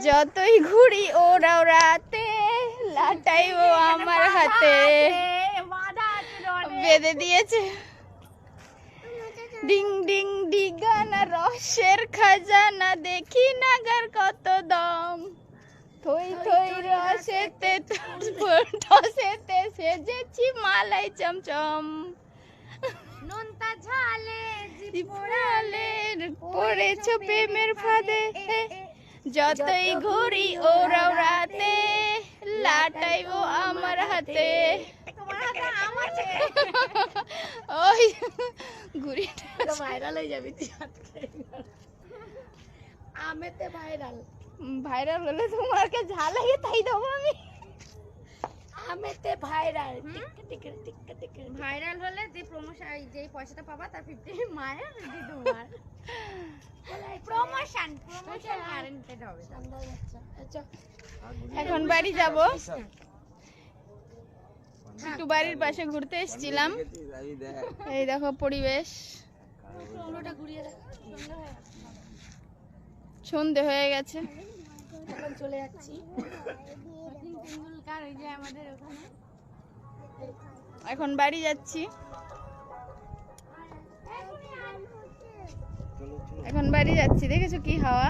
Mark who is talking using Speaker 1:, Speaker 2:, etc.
Speaker 1: যতই ঘুরি ওরাও রাতে লাটাইও আমার হাতে বেঁধে দিয়েছে ডিং ডিং ডিগানা রসের খাজানা দেখি নাগার কত দম থই থই রসেতে টসেতে সেজেছি মালাই চমচম
Speaker 2: নোনতা ঝালে
Speaker 1: জিপড়ালে পড়েছ প্রেমের ফাঁদে যতই ঘুরি ওরাও রাতে লাটাইবো আমার হাতে ওই ঘুড়িটা
Speaker 2: ভাইরাল হয়ে যাবি তুই আমেতে ভাইরাল
Speaker 1: ভাইরাল হলে তোমাকে ঝালাই তাই দেবো আমি
Speaker 2: আমেতে ভাইরাল টিক টিক টিক ভাইরাল হলে যে প্রমোশন যে পয়সাটা পাবা তার 50 মায়ের দি তোমার প্রমোশন গ্যারান্টেড হবে আচ্ছা
Speaker 1: এখন বাড়ি যাব একটু বাড়ির পাশে ঘুরতে এসেছিলাম এই দেখো পরিবেশ সন্ধে হয়ে গেছে
Speaker 2: এখন চলে যাচ্ছি তেন্ডুলকার ওই যে আমাদের ওখানে
Speaker 1: এখন বাড়ি যাচ্ছি এখন বাড়ি যাচ্ছি দেখেছো কি হাওয়া